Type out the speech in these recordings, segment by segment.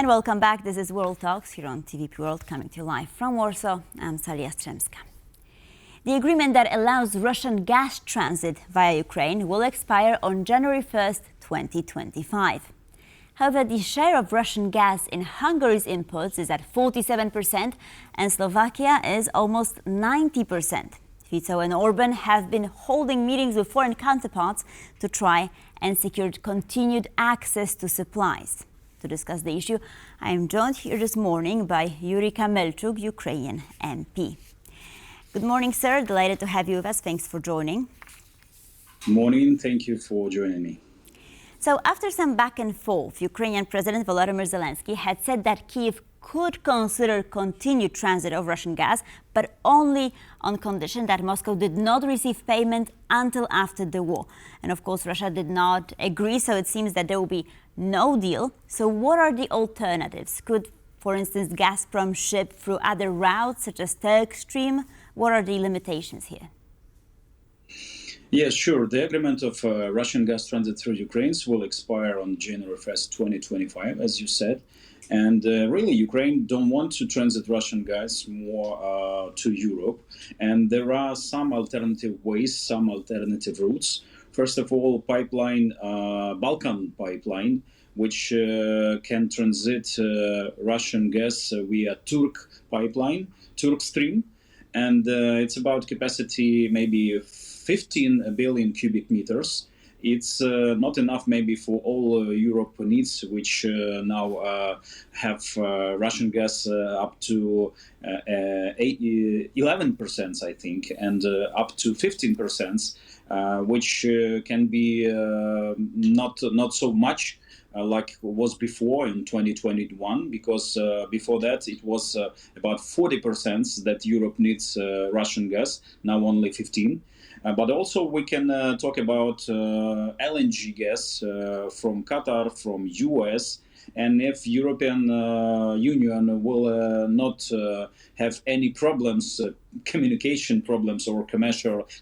And welcome back. This is World Talks here on TVP World, coming to you live from Warsaw. I'm Jastrzębska. The agreement that allows Russian gas transit via Ukraine will expire on January 1st, 2025. However, the share of Russian gas in Hungary's imports is at 47% and Slovakia is almost 90%. Fico and Orbán have been holding meetings with foreign counterparts to try and secure continued access to supplies. To discuss the issue, I am joined here this morning by Yuriy Kamelchuk, Ukrainian MP. Good morning, sir. Delighted to have you with us. Thanks for joining. Good morning. Thank you for joining me. So after some back and forth, Ukrainian President Volodymyr Zelensky had said that Kyiv could consider continued transit of Russian gas, but only on condition that Moscow did not receive payment until after the war. And of course, Russia did not agree, so it seems that there will be no deal. So what are the alternatives? Could, for instance, Gazprom ship through other routes, such as Turk Stream? What are the limitations here? Yes, sure. The agreement of Russian gas transit through Ukraine will expire on January 1st, 2025, as you said. And really, Ukraine don't want to transit Russian gas more to Europe. And there are some alternative ways, some alternative routes. First of all, pipeline, Balkan pipeline, which can transit Russian gas via Turk pipeline, Turk Stream. And it's about capacity maybe 15 billion cubic meters. It's not enough maybe for all Europe needs, which now have Russian gas up to 11%, I think, and up to 15%, which can be not so much like was before in 2021, because before that it was about 40% that Europe needs Russian gas, now only 15. But also we can talk about LNG gas from Qatar, from US, and if European Union will not have any problems, communication problems or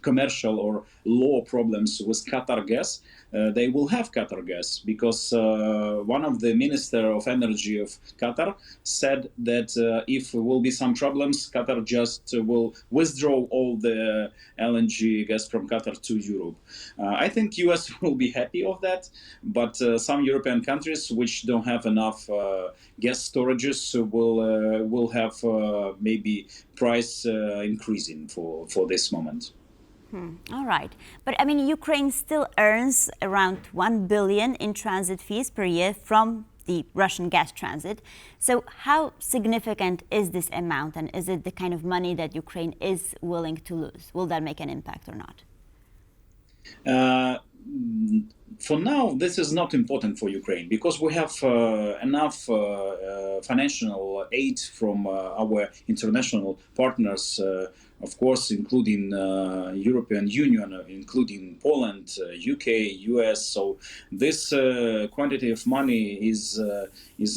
commercial or law problems with Qatar gas, they will have Qatar gas, because one of the Minister of Energy of Qatar said that if there will be some problems, Qatar just will withdraw all the LNG gas from Qatar to Europe. I think US will be happy of that, but some European countries which don't have enough gas storages will have maybe price increasing for this moment. All right. But I mean, Ukraine still earns around 1 billion in transit fees per year from the Russian gas transit. So how significant is this amount, and is it the kind of money that Ukraine is willing to lose? Will that make an impact or not? For now, this is not important for Ukraine, because we have enough financial aid from our international partners, of course, including European Union, including Poland, UK, US. So this quantity of money is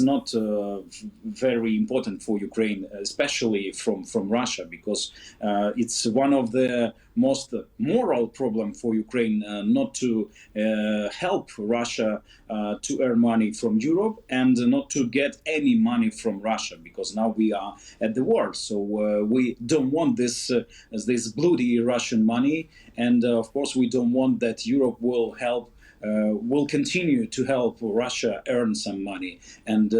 not very important for Ukraine, especially from Russia, because it's one of the most moral problem for Ukraine not to help Russia to earn money from Europe and not to get any money from Russia, because now we are at the war. So we don't want this bloody Russian money, and of course we don't want that Europe will continue to help Russia earn some money. And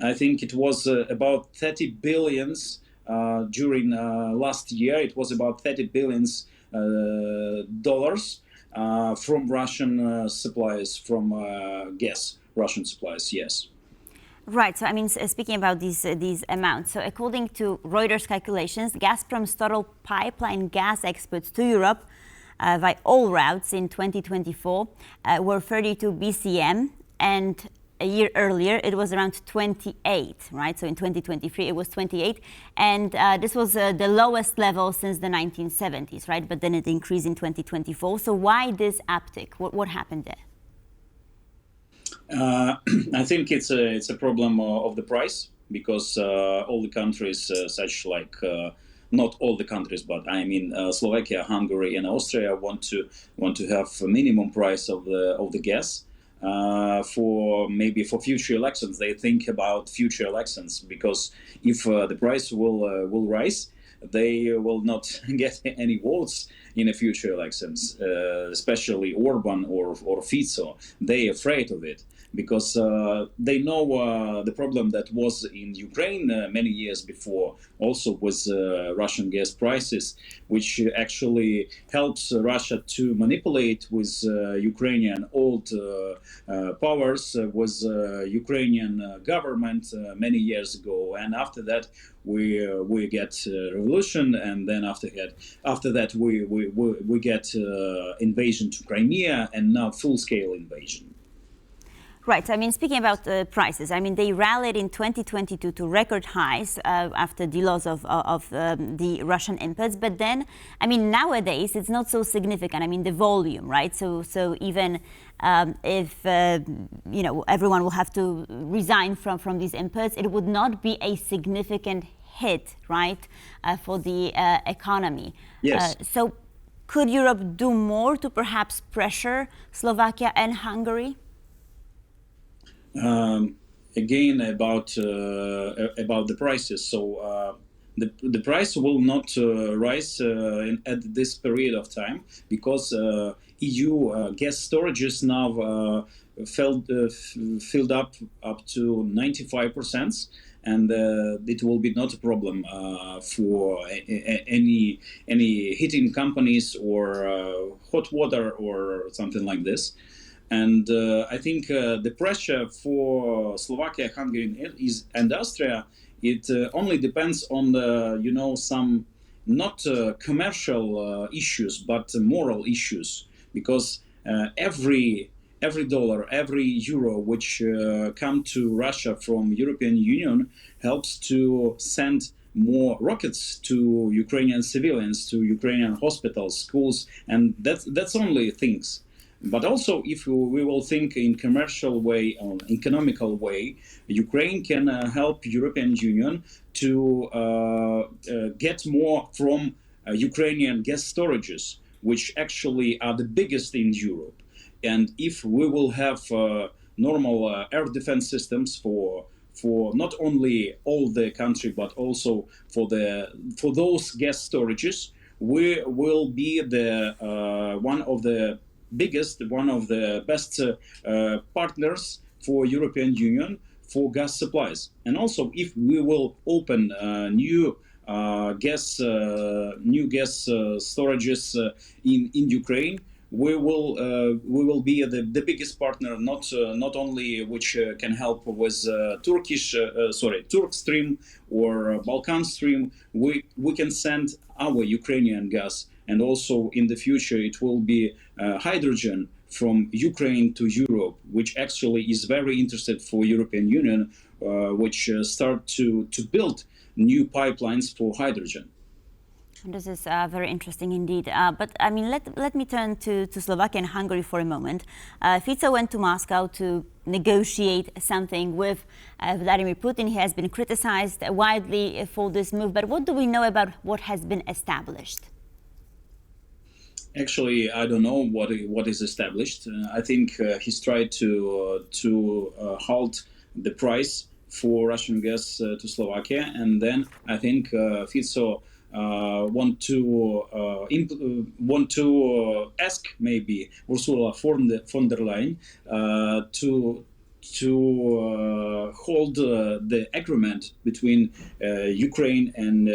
I think it was about 30 billions during last year. It was about 30 billions dollars from Russian suppliers, from gas, Russian suppliers, yes. Right. So, I mean, speaking about these amounts, so according to Reuters calculations, Gazprom's total pipeline gas exports to Europe by all routes in 2024 were 32 BCM, and a year earlier it was around 28, right? So in 2023 it was 28, and this was the lowest level since the 1970s, right? But then it increased in 2024. So why this uptick? What happened there? I think it's a problem of the price, because all the countries, such like not all the countries, but I mean Slovakia, Hungary, and Austria want to have a minimum price of the gas. for future elections. They think about future elections, because if the price will rise, they will not get any votes in the future elections, especially Orban or Fico. They are afraid of it, because they know the problem that was in Ukraine many years before, also with Russian gas prices, which actually helps Russia to manipulate with Ukrainian old powers, with Ukrainian government many years ago. And after that, we get revolution, and then after that we get invasion to Crimea, and now full-scale invasion. Right. I mean, speaking about prices, I mean, they rallied in 2022 to record highs after the loss of the Russian inputs. But then, I mean, nowadays it's not so significant. I mean, the volume, right? So even if everyone will have to resign from these inputs, it would not be a significant hit, right, for the economy. Yes. So could Europe do more to perhaps pressure Slovakia and Hungary? Again, about the prices. So the price will not rise at this period of time, because EU gas storages now filled up to 95%, and it will be not a problem for any heating companies or hot water or something like this. And I think the pressure for Slovakia, Hungary, and Austria, it only depends on some not commercial issues, but moral issues, because every dollar, every euro which come to Russia from European Union helps to send more rockets to Ukrainian civilians, to Ukrainian hospitals, schools, and that's only things. But also, if we will think in commercial way, or economical way, Ukraine can help European Union to get more from Ukrainian gas storages, which actually are the biggest in Europe. And if we will have normal air defense systems for not only all the country, but also for those gas storages, we will be the one of the biggest, one of the best partners for European Union for gas supplies. And also, if we will open new gas storages in Ukraine, we will be the biggest partner, not only which can help with Turk Stream or Balkan Stream. We can send our Ukrainian gas, and also in the future it will be hydrogen from Ukraine to Europe, which actually is very interested for European Union, which start to build new pipelines for hydrogen. This is very interesting indeed. But I mean, let me turn to Slovakia and Hungary for a moment. Fico went to Moscow to negotiate something with Vladimir Putin. He has been criticized widely for this move. But what do we know about what has been established? Actually, I don't know what is established. I think he's tried to halt the price for Russian gas to Slovakia, and then I think Fico want to ask maybe Ursula von der Leyen to hold the agreement between Ukraine and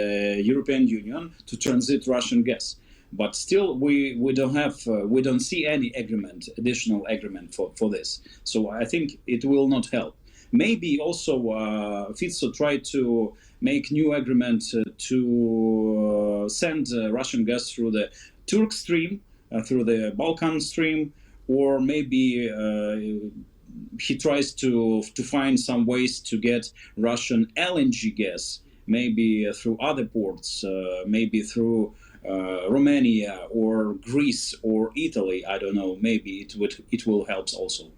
European Union to transit Russian gas. But still, we don't see any additional agreement for this. So I think it will not help. Maybe also Fico tried to make new agreement to send Russian gas through the Turk Stream, through the Balkan Stream, or maybe he tries to find some ways to get Russian LNG gas, maybe through other ports, maybe through Romania or Greece or Italy. I don't know. Maybe it will help also.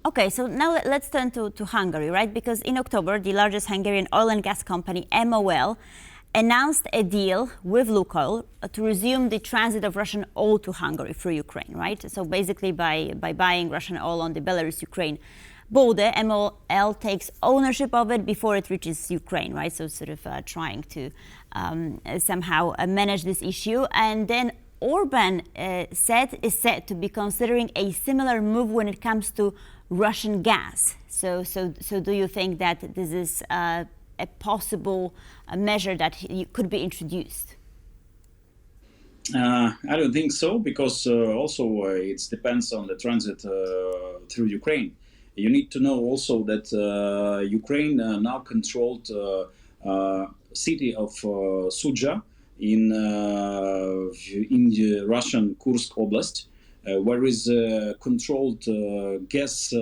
Okay, so now let's turn to Hungary, right? Because in October, the largest Hungarian oil and gas company, MOL, announced a deal with Lukoil to resume the transit of Russian oil to Hungary through Ukraine, right? So basically by buying Russian oil on the Belarus-Ukraine border, MOL takes ownership of it before it reaches Ukraine, right? So sort of trying to somehow manage this issue. And then Orbán is said to be considering a similar move when it comes to Russian gas. So do you think that this is a possible measure that could be introduced? I don't think so, because also it depends on the transit through Ukraine. You need to know also that Ukraine now controlled city of Sudzha in the Russian Kursk Oblast, where is controlled gas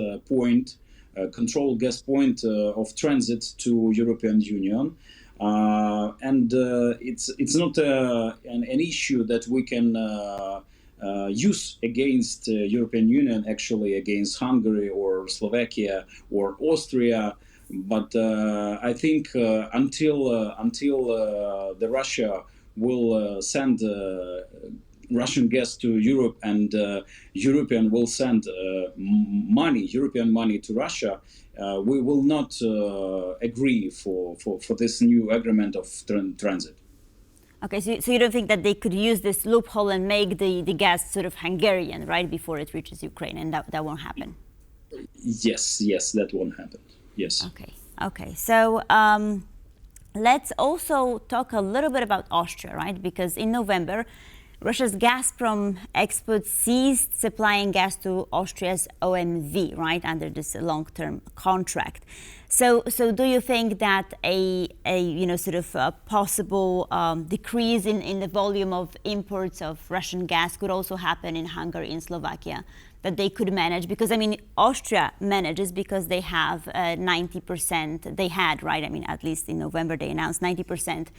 point of transit to European Union. And it's not an issue that we can use against European Union, actually against Hungary or Slovakia or Austria. But I think until the Russia will send Russian gas to Europe and European will send European money to Russia, we will not agree for this new agreement of transit. Okay, so you don't think that they could use this loophole and make the gas sort of Hungarian, right, before it reaches Ukraine, and that won't happen? Yes, that won't happen. Yes. Okay. So let's also talk a little bit about Austria, right? Because in November, Russia's Gazprom exports ceased supplying gas to Austria's OMV, right, under this long-term contract. So do you think that a possible decrease in the volume of imports of Russian gas could also happen in Hungary and Slovakia, that they could manage? Because, I mean, Austria manages because they have 90%, they had, right? I mean, at least in November, they announced 90%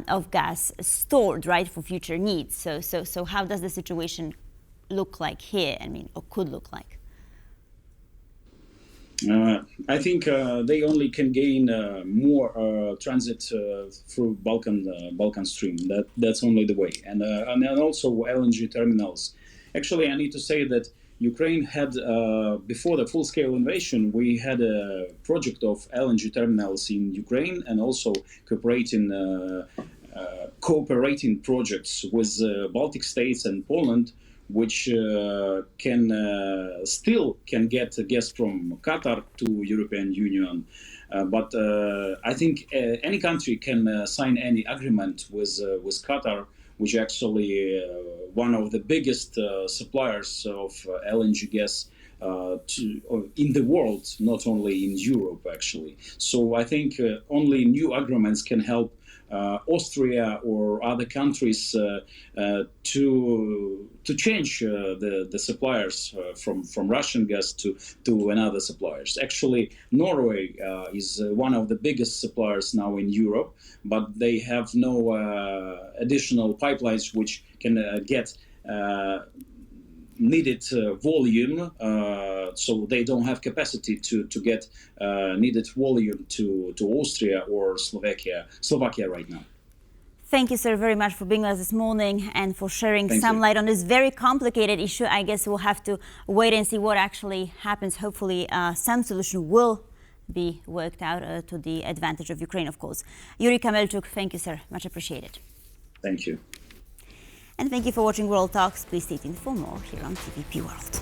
of gas stored, right, for future needs. So how does the situation look like here, I mean, or could look like? I think they only can gain more transit through Balkan stream. That's only the way, and also LNG terminals. Actually, I need to say that Ukraine had before the full-scale invasion, we had a project of LNG terminals in Ukraine, and also cooperating projects with Baltic states and Poland, which still can get gas from Qatar to European Union. But I think any country can sign any agreement with Qatar, which actually one of the biggest suppliers of LNG gas in the world, not only in Europe, actually. So I think only new agreements can help Austria or other countries to change the suppliers from Russian gas to another suppliers. Actually, Norway is one of the biggest suppliers now in Europe, but they have no additional pipelines which can get needed volume, so they don't have capacity to get needed volume to Austria or Slovakia right now. Thank you, sir, very much for being with us this morning and for sharing some light on this very complicated issue. I guess we'll have to wait and see what actually happens. Hopefully, some solution will be worked out to the advantage of Ukraine, of course. Yuriy Kamelchuk, thank you, sir. Much appreciated. Thank you. And thank you for watching World Talks. Please stay tuned for more here on TVP World.